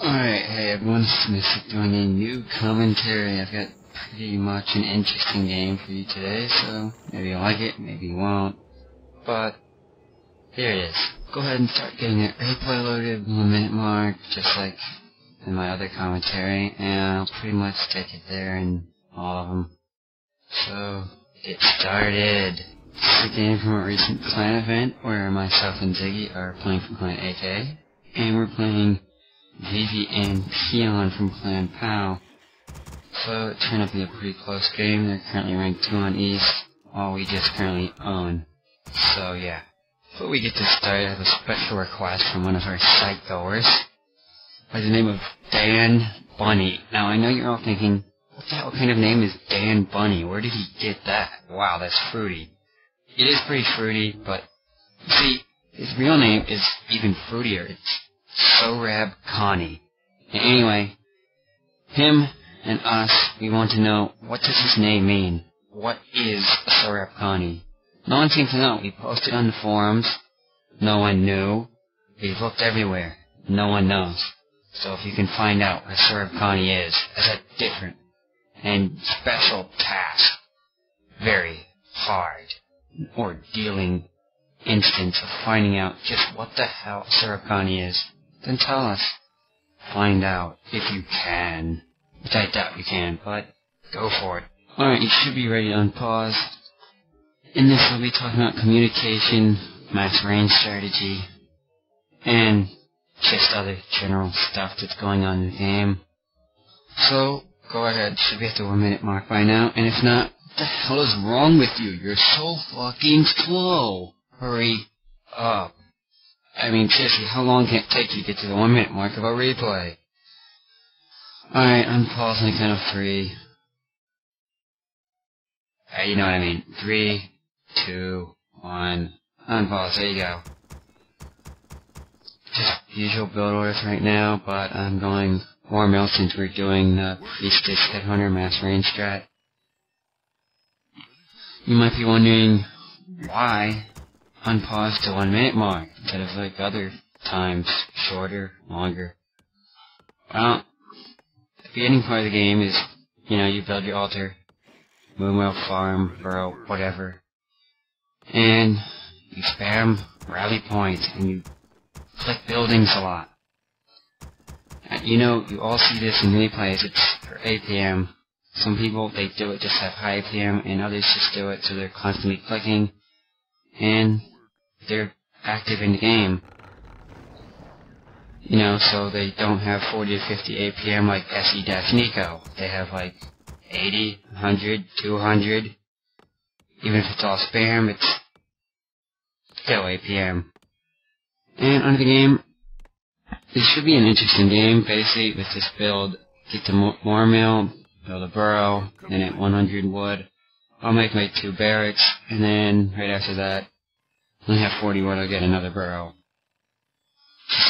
Alright, hey everyone, it's Mystik doing a new commentary. I've got pretty much an interesting game for you today, so maybe you'll like it, maybe you won't. But, here it is. Go ahead and start getting that replay loaded, 1 minute mark, just like in my other commentary, and I'll pretty much take it there in all of them. So, get started. This is a game from a recent clan event where myself and Ziggy are playing from clan AK, and we're playing Vivi and Peon from Clan POW. So it turned out to be a pretty close game. They're currently ranked 2 on East, while we just currently own. So yeah. Before we get to start, I have a special request from one of our site goers by the name of Dan Bunny. Now I know you're all thinking, what the hell kind of name is Dan Bunny? Where did he get that? Wow, that's fruity. It is pretty fruity, but you see, his real name is even fruitier. It's Sorab Connie. And anyway, him and us, we want to know, what does his name mean? What is a Sorab Connie? No one seems to know. We posted on the forums. No one knew. We've looked everywhere. No one knows. So if you can find out what a Sorab Connie is, that's a different and special task. Very hard, ordealing instance of finding out just what the hell a Sorab Connie is. Then tell us. Find out, if you can. Which I doubt you can, but go for it. Alright, you should be ready to unpause. In this, we'll be talking about communication, max range strategy, and just other general stuff that's going on in the game. So, go ahead. Should be at the 1 minute mark by now, and if not, what the hell is wrong with you? You're so fucking slow. Hurry up. I mean, seriously, how long can it take you to get to the 1 minute mark of a replay? Alright, unpause on the count of 3. You know what I mean. 3, 2, 1. Unpause, there you go. Just usual build orders right now, but I'm going War Mill since we're doing the Priestess Headhunter mass range strat. You might be wondering, why unpause to 1 minute mark instead of like other times, shorter, longer? Well, the beginning part of the game is, you build your altar, moonwell, farm, burrow, whatever, and you spam rally points and you click buildings a lot. And you all see this in replays. It's for APM. Some people, they do it just have high APM, and others just do it so they're constantly clicking and they're active in the game. So they don't have 40 to 50 APM like SE-Nico. They have like 80, 100, 200. Even if it's all spam, it's still APM. And on the game, this should be an interesting game. Basically, with this build, get the War Mill, build a burrow, then at 100 wood, I'll make my 2 barracks, and then right after that, when I have 40 wood, I'll get another burrow.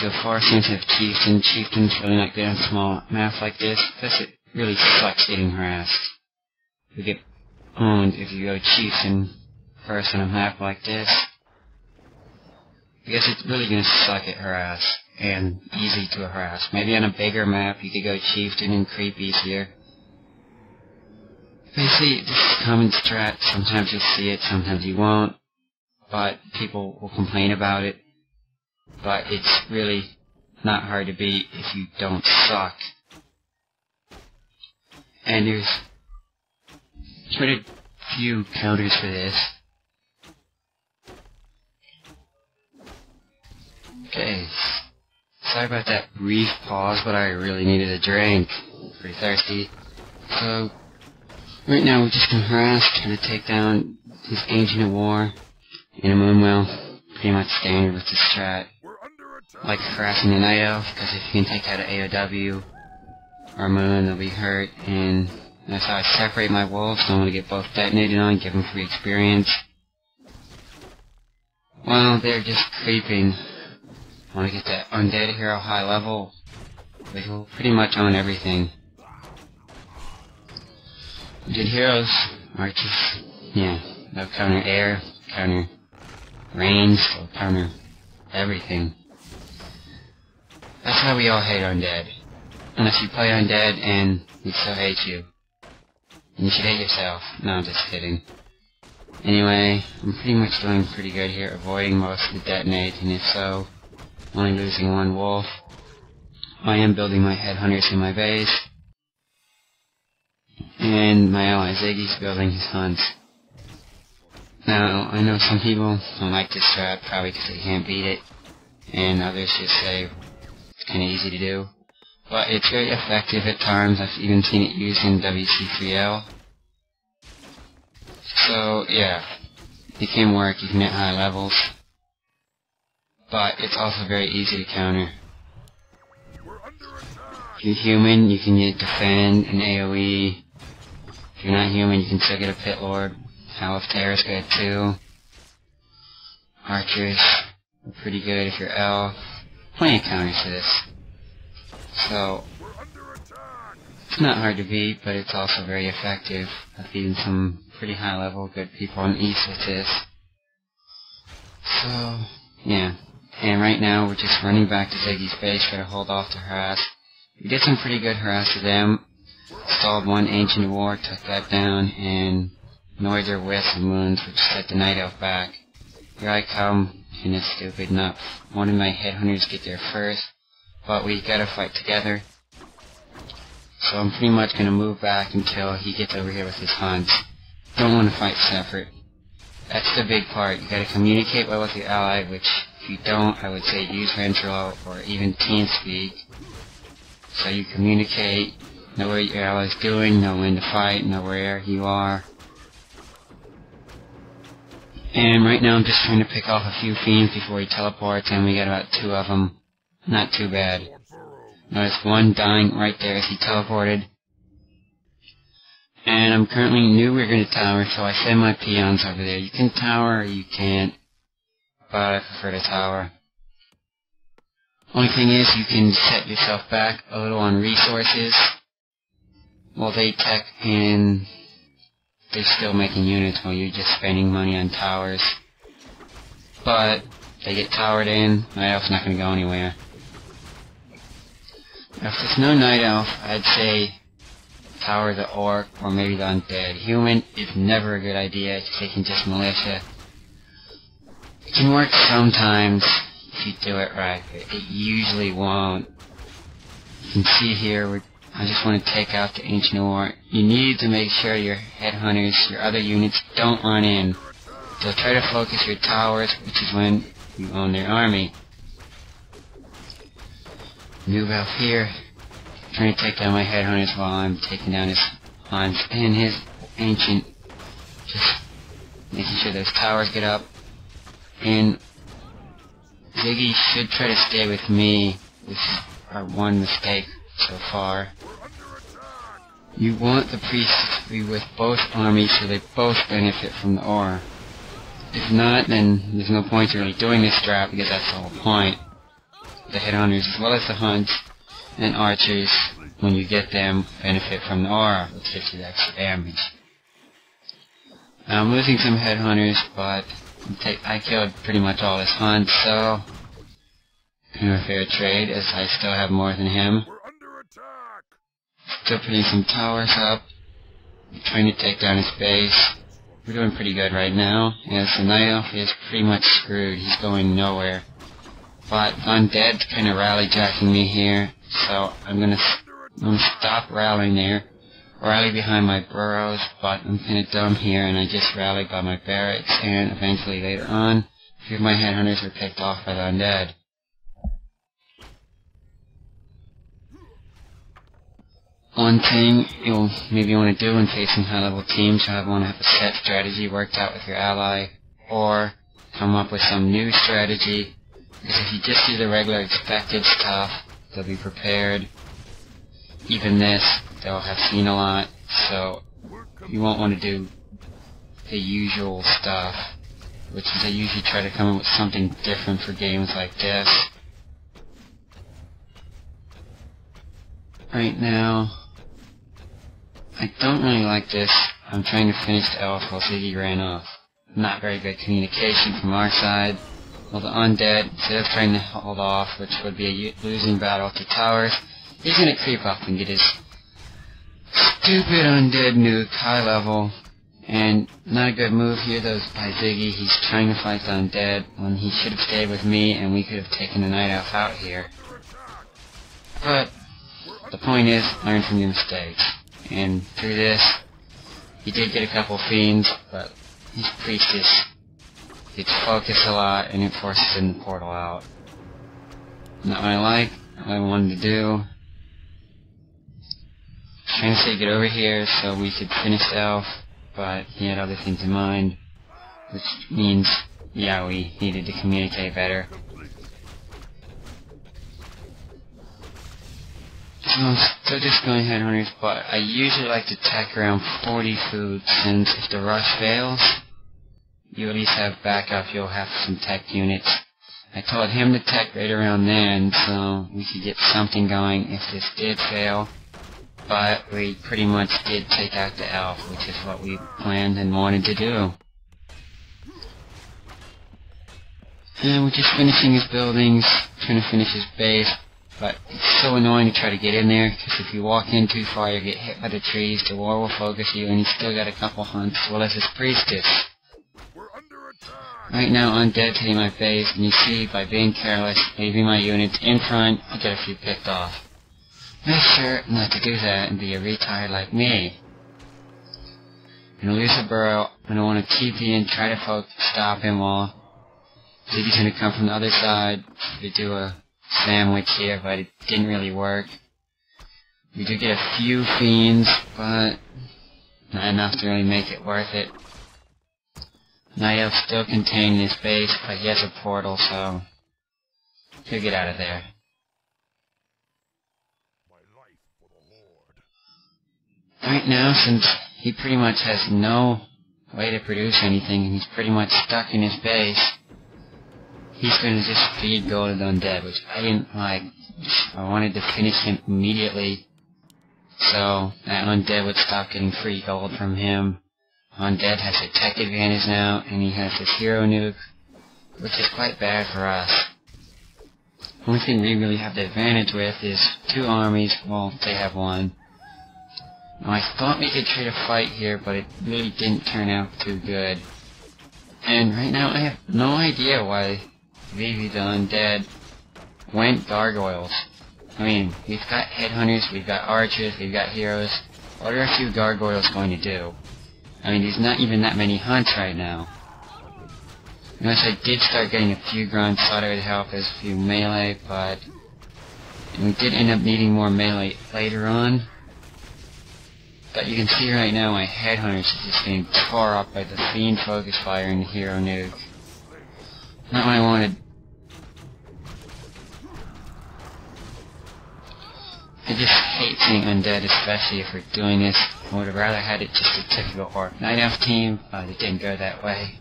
So far, since I have Chieftain's really not good on small maps like this, because it really sucks getting harassed. You get owned if you go Chieftain first on a map like this. Because it's really gonna suck at harass, and easy to harass. Maybe on a bigger map, you could go Chieftain and creep easier. Basically, this is a common strat. Sometimes you'll see it, sometimes you won't. But people will complain about it. But it's really not hard to beat if you don't suck. And there's quite a few counters for this. Okay. Sorry about that brief pause, but I really needed a drink. Pretty thirsty. So, right now we're just gonna harass, trying to take down this Ancient of War in a moonwell. Pretty much standard with this strat. Like harassing the Night Elf, because if you can take out an AOW or Moon, they'll be hurt, and that's how I separate my wolves. So I'm going to get both detonated on, give them free experience. Well, they're just creeping. I want to get that undead hero high level, which will pretty much own everything. Undead heroes are just, they'll counter air, counter range, they'll counter everything. That's why we all hate undead. Unless you play undead and we still hate you. And you should hate yourself. No, I'm just kidding. Anyway, I'm pretty much doing pretty good here, avoiding most of the detonate, and if so, only losing one wolf. I am building my headhunters in my base. And my ally Ziggy's building his hunts. Now, I know some people don't like this strat, probably because they can't beat it, and others just say it's kinda easy to do. But it's very effective at times. I've even seen it used in WC3L. So, yeah, it can work, you can hit high levels. But it's also very easy to counter. If you're human, you can get defend and AoE. If you're not human, you can still get a Pit Lord. Howl of Terror's good too. Archers are pretty good if you're elf. Plenty of counters to this. So, it's not hard to beat, but it's also very effective. I've beaten some pretty high level good people in East with this. So, yeah. And right now we're just running back to Ziggy's base, try to hold off the harass. We did some pretty good harass to them. Stalled one Ancient War, took that down, and annoyed their Wisps and Wounds, which set the Night Elf back. Here I come, and it's stupid enough. One of my headhunters get there first, but we gotta fight together. So I'm pretty much gonna move back until he gets over here with his hunts. Don't want to fight separate. That's the big part. You gotta communicate well with your ally, which if you don't, I would say use Ventrilo or even TeamSpeak. So you communicate, know what your ally's doing, know when to fight, know where you are. And right now I'm just trying to pick off a few fiends before he teleports, and we got about 2 of them. Not too bad. Notice one dying right there as he teleported. And I'm currently new Rigger to tower, so I send my peons over there. You can tower or you can't, but I prefer to tower. Only thing is, you can set yourself back a little on resources. Well, they tech and they're still making units while you're just spending money on towers. But they get towered in, Night Elf's not going to go anywhere. Now, if there's no Night Elf, I'd say tower the Orc or maybe the Undead. Human is never a good idea, because they can just militia. It can work sometimes if you do it right, but it usually won't. You can see here, I just want to take out the Ancient War. You need to make sure your headhunters, your other units, don't run in. So try to focus your towers, which is when you own their army. Noob Elf here, trying to take down my headhunters while I'm taking down his hunts and his ancient. Just making sure those towers get up. And Ziggy should try to stay with me. This is our one mistake so far. You want the Priestess to be with both armies so they both benefit from the aura. If not, then there's no point in really doing this strat, because that's the whole point. The headhunters, as well as the hunts and archers, when you get them, benefit from the aura, which gives you the extra damage. Now, I'm losing some headhunters, but I killed pretty much all his hunts, so kind of a fair trade, as I still have more than him. Still putting some towers up, trying to take down his base. We're doing pretty good right now, as the Night Elf is pretty much screwed. He's going nowhere. But Undead's kind of rally-jacking me here, so I'm gonna stop rallying there. Rally behind my burrows, but I'm kinda dumb here, and I just rallied by my barracks, and eventually later on, a few of my headhunters were picked off by the Undead. One thing you'll maybe want to do when facing high-level teams, you'll want to have a set strategy worked out with your ally, or come up with some new strategy, because if you just do the regular expected stuff, they'll be prepared. Even this, they'll have seen a lot, so you won't want to do the usual stuff, which is they usually try to come up with something different for games like this. Right now, I don't really like this. I'm trying to finish the elf while Ziggy ran off. Not very good communication from our side. Well, the undead, instead of trying to hold off, which would be a losing battle to towers, he's gonna creep up and get his stupid undead nuke high level. And not a good move here though by Ziggy. He's trying to fight the undead when he should have stayed with me and we could have taken the night elf out here. But the point is, learn from your mistakes. And through this, he did get a couple fiends, but his Priestess gets focused a lot and it forces him to portal out. Not what I like, not what I wanted to do. Trying to say get over here so we could finish the elf, but he had other things in mind, which means, yeah, we needed to communicate better. So I'm still just going headhunters, but I usually like to tech around 40 food, since if the rush fails, you at least have backup, you'll have some tech units. I told him to tech right around then, so we could get something going if this did fail. But we pretty much did take out the elf, which is what we planned and wanted to do. And we're just finishing his buildings, trying to finish his base, but it's so annoying to try to get in there, because if you walk in too far you get hit by the trees, the war will focus you, and he's still got a couple hunts, as well as his Priestess. Right now undead's hitting my base, and you see, by being careless, leaving my units in front, I get a few picked off. Make sure not to do that and be a retard like me. I'm gonna lose a burrow. I'm gonna want to TP and try to stop him while Ziggy's gonna come from the other side to do a sandwich here, but it didn't really work. We did get a few fiends, but not enough to really make it worth it. Night Elf's still contained in his base, but he has a portal, so he'll get out of there. Right now, since he pretty much has no way to produce anything, and he's pretty much stuck in his base, he's going to just feed gold to the undead, which I didn't like. I wanted to finish him immediately, so that undead would stop getting free gold from him. Undead has a tech advantage now, and he has his hero nuke, which is quite bad for us. The only thing we really have the advantage with is 2 armies, well, they have 1. Now, I thought we could trade a fight here, but it really didn't turn out too good. And right now I have no idea why Vivi the Undead went gargoyles. I mean, we've got headhunters, we've got archers, we've got heroes. What are a few gargoyles going to do? I mean, there's not even that many hunts right now. Unless I did start getting a few grunts, thought it would help as a few melee, but we did end up needing more melee later on. But you can see right now my headhunters is just getting tore up by the fiend focus fire and the hero nuke. Not what I wanted. I just hate seeing undead, especially if we're doing this. I would have rather had it just a typical Orc Night Elf team, but it didn't go that way.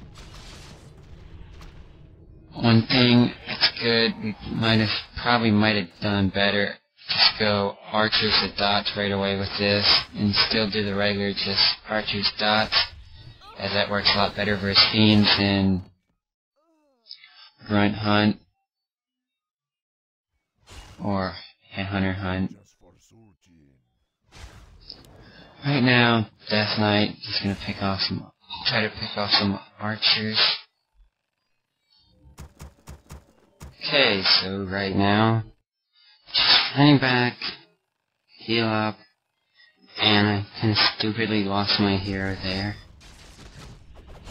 One thing that's good, we probably might have done better. Just go archers with dots right away with this, and still do the regular just archers dots, as that works a lot better versus fiends than grunt hunt or headhunter hunt. Right now, Death Knight, he's gonna try to pick off some archers. Okay, so right now, running back, heal up, and I kind of stupidly lost my hero there.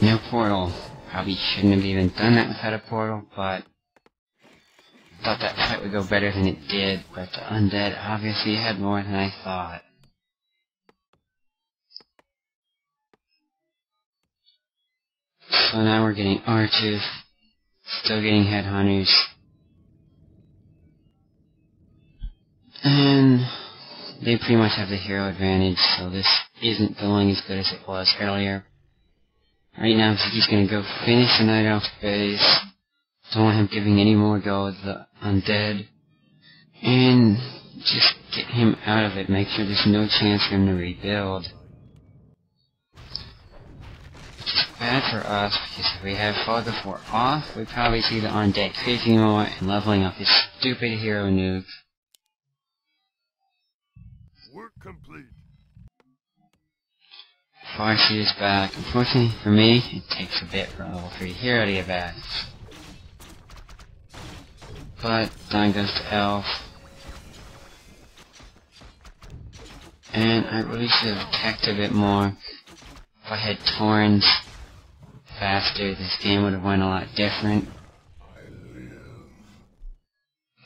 No portal. Probably shouldn't have even done that without a portal, but I thought that fight would go better than it did, but the undead obviously had more than I thought. So now we're getting archers, still getting headhunters. And they pretty much have the hero advantage, so this isn't going as good as it was earlier. Right now, he's gonna go finish the Night Elf base. Don't want him giving any more gold to the undead. And just get him out of it, make sure there's no chance for him to rebuild. Which is bad bad for us, because if we had Fog of War off, we'd probably see the undead creeping more and leveling up his stupid hero nuke. Work complete. Farsi is back. Unfortunately for me, it takes a bit for a level 3 hero to get back. But down goes to Elf. And I really should have attacked a bit more. If I had Torrens faster, this game would have went a lot different.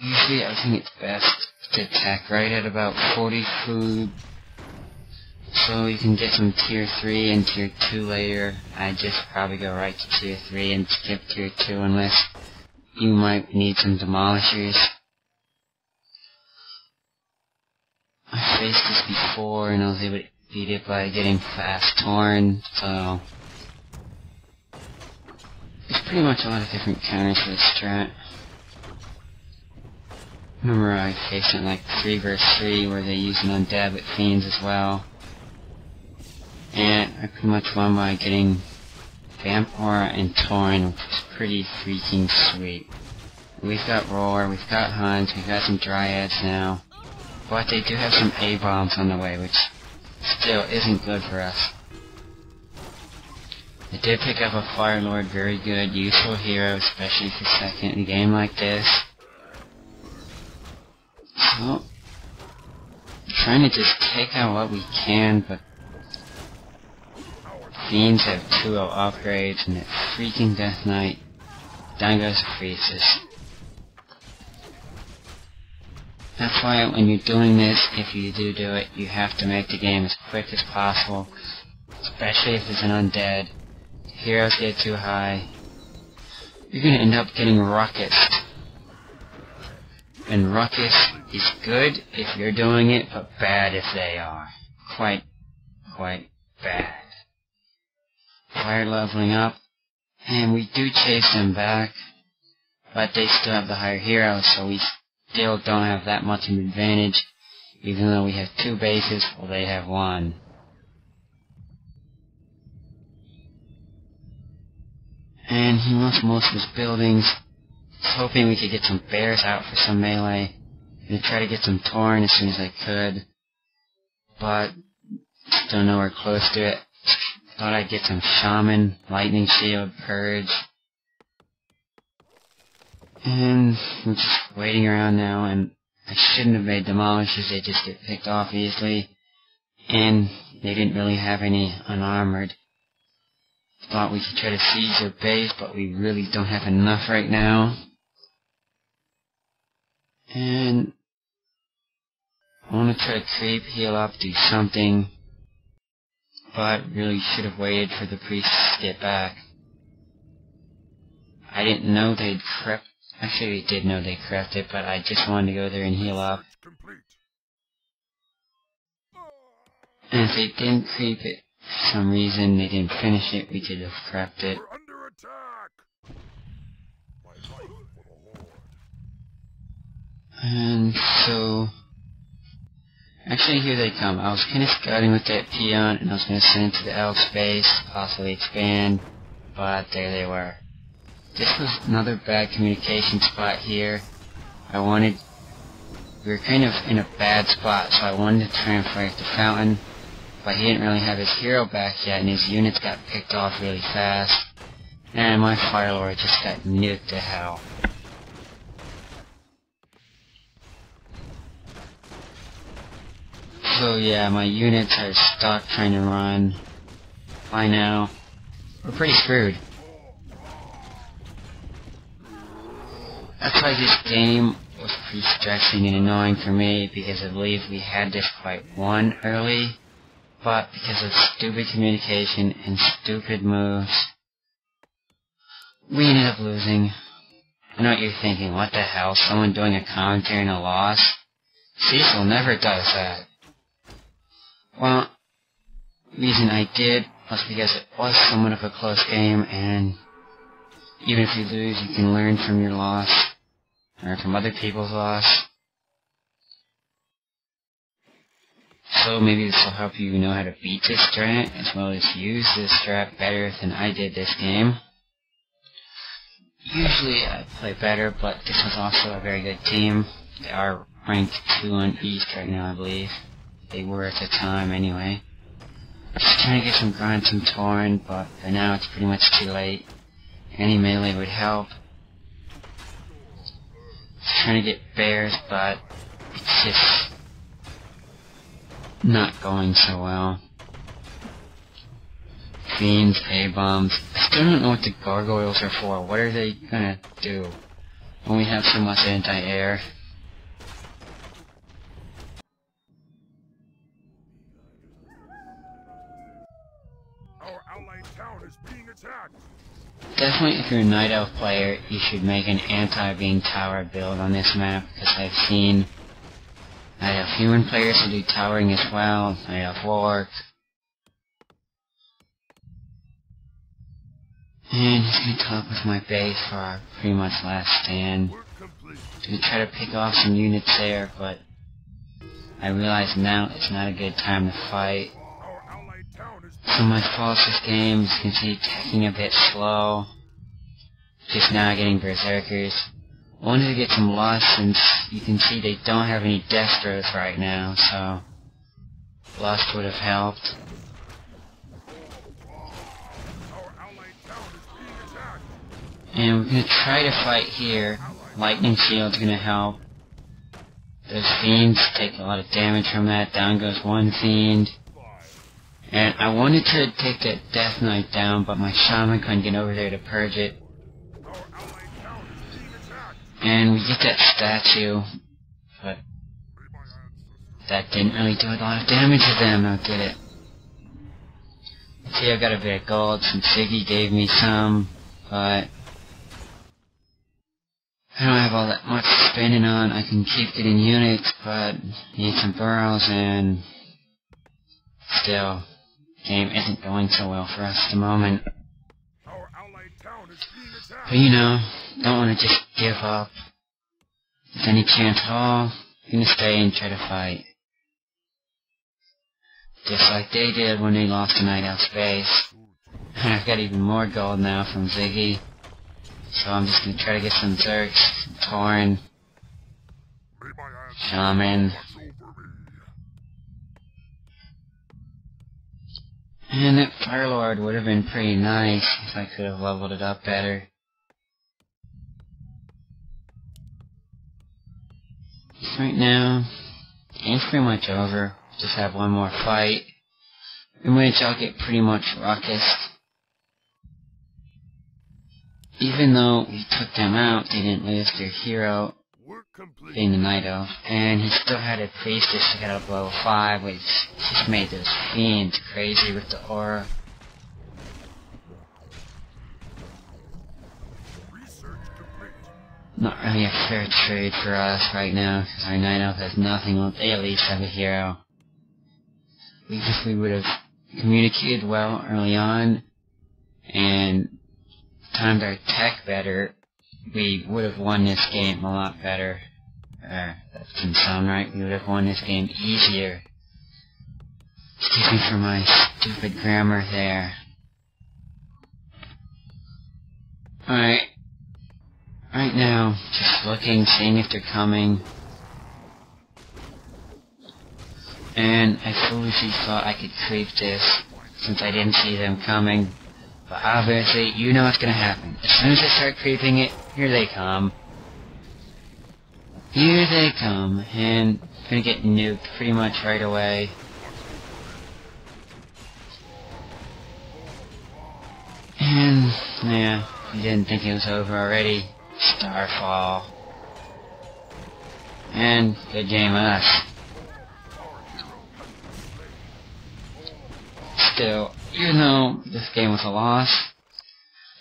Usually I think it's best to attack right at about 40 food, so you can get some tier 3 and tier 2 later. I'd just probably go right to tier 3 and skip tier 2 unless you might need some demolishers. I faced this before and I was able to beat it by getting fast torn, so there's pretty much a lot of different counters for this strat. Remember I faced it in like 3 vs 3 where they use an undead with fiends as well. And I pretty much won by getting Vampora and Torn, which is pretty freaking sweet. We've got Roar, we've got Huns, we've got some Dryads now. But they do have some A-bombs on the way, which still isn't good for us. I did pick up a Fire Lord, very good, useful hero, especially for second in a game like this. So, trying to just take out what we can, but Fiends have 2-0 upgrades, and that freaking Death Knight. Down goes the Priestess. That's why when you're doing this, if you do it, you have to make the game as quick as possible, especially if it's an undead. Heroes get too high, you're gonna end up getting Ruckus. And Ruckus is good if you're doing it, but bad if they are. Quite bad. Fire leveling up, and we do chase them back, but they still have the higher heroes, so we still don't have that much of an advantage, even though we have 2 bases while they have 1. And he lost most of his buildings. I was hoping we could get some bears out for some melee. I'm gonna try to get some Torn as soon as I could, but still nowhere close to it. Thought I'd get some Shaman, Lightning Shield, Purge. And we're just waiting around now, and I shouldn't have made Demolishers, they just get picked off easily. And they didn't really have any unarmored. Thought we could try to siege their base, but we really don't have enough right now. And I want to try to creep, heal up, do something. But really should have waited for the Priestess to get back. I didn't know they'd crept. Actually, we did know they crept it, but I just wanted to go there and heal up. And if they didn't creep it, for some reason they didn't finish it, we could have crept it. And so, actually here they come. I was kind of scouting with that peon, and I was going to send it to the elf space, possibly expand, but there they were. This was another bad communication spot here. We were kind of in a bad spot, so I wanted to try and fight the fountain, but he didn't really have his hero back yet, and his units got picked off really fast, and my Fire Lord just got nuked to hell. So yeah, my units are stuck trying to run. By now, we're pretty screwed. That's why this game was pretty stressing and annoying for me, because I believe we had this fight won early, but because of stupid communication and stupid moves, we ended up losing. I know what you're thinking, what the hell, someone doing a commentary and a loss? Cecil never does that. Well, the reason I did was because it was somewhat of a close game, and even if you lose, you can learn from your loss, or from other people's loss. Also, maybe this will help you know how to beat this strat, as well as use this strat better than I did this game. Usually I play better, but this was also a very good team. They are ranked 2 on East right now, I believe. They were at the time, anyway. Just trying to get some grind, some torn, but by now it's pretty much too late. Any melee would help. Just trying to get bears, but it's just not going so well. Fiends, A-bombs. I still don't know what the gargoyles are for. What are they gonna do? When we have so much anti-air. Our allied town is being attacked. Definitely, if you're a Night Elf player, you should make an anti-beam tower build on this map, because I've seen Night Elf human players who do towering as well, Night Elf warg. And he's gonna top with my base for our pretty much last stand. Gonna try to pick off some units there, but I realize now it's not a good time to fight. So my fault this game, as you can see, taking a bit slow. Just now getting berserkers. Wanted to get some lust, since you can see they don't have any death throws right now, so lust would have helped. And we're gonna try to fight here. Lightning shield's gonna help. Those fiends take a lot of damage from that. Down goes one fiend. And I wanted to take that Death Knight down, but my shaman couldn't get over there to purge it. And we get that statue, but that didn't really do a lot of damage to them, now did it? See, I've got a bit of gold since Ziggy gave me some, but I don't have all that much spending on. I can keep getting units, but need some burrows, and still, the game isn't going so well for us at the moment. But you know, don't want to just give up. If there's any chance at all, I'm gonna stay and try to fight. Just like they did when they lost to Night Elf's base. And I've got even more gold now from Ziggy. So I'm just gonna try to get some Zerks, Torn, Shaman. And that Firelord would have been pretty nice if I could have leveled it up better. Right now, game's pretty much over. Just have one more fight, in which I'll get pretty much Ruckus. Even though we took them out, they didn't lose their hero, being the Night Elf, and he still had a Priestess to get up level 5, which just made those fiends crazy with the aura. Not really a fair trade for us right now, because our Night Elf has nothing. Well, they at least have a hero. If we would have communicated well early on, and timed our tech better, we would have won this game a lot better. That doesn't sound right. We would have won this game easier. Excuse me for my stupid grammar there. Alright. Right now, just looking, seeing if they're coming. And I foolishly thought I could creep this, since I didn't see them coming. But obviously, you know what's gonna happen. As soon as I start creeping it, here they come. Here they come, and I'm gonna get nuked pretty much right away. And, yeah, you didn't think it was over already. Starfall. And, good game us. Still, even though this game was a loss,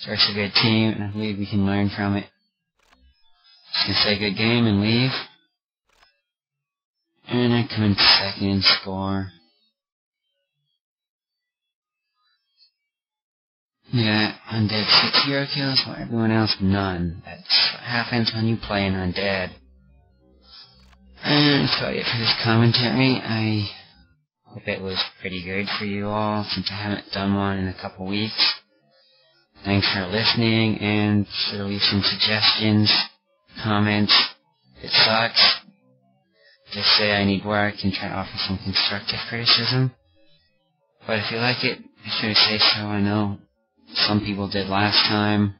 it's a good team, and I believe we can learn from it. Just gonna say good game and leave. And I come in second in score. Yeah, Undead 6 hero kills, while everyone else none. That's what happens when you play an Undead. And that's about it for this commentary. I Hope it was pretty good for you all, since I haven't done one in a couple weeks. Thanks for listening, and sure leave some suggestions, comments. If it sucks, just say I need work and try to offer some constructive criticism. But if you like it, be sure to say so. I know some people did last time.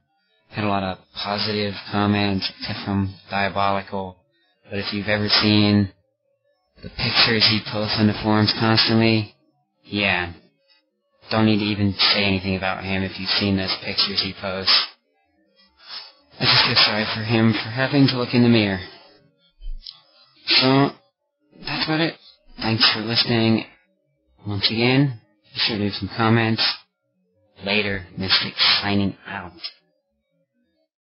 Had a lot of positive comments, except from Diabolical. But if you've ever seen the pictures he posts on the forums constantly, yeah, don't need to even say anything about him if you've seen those pictures he posts. I just feel sorry for him for having to look in the mirror. So, that's about it. Thanks for listening. Once again, be sure to leave some comments. Later, Mystik signing out.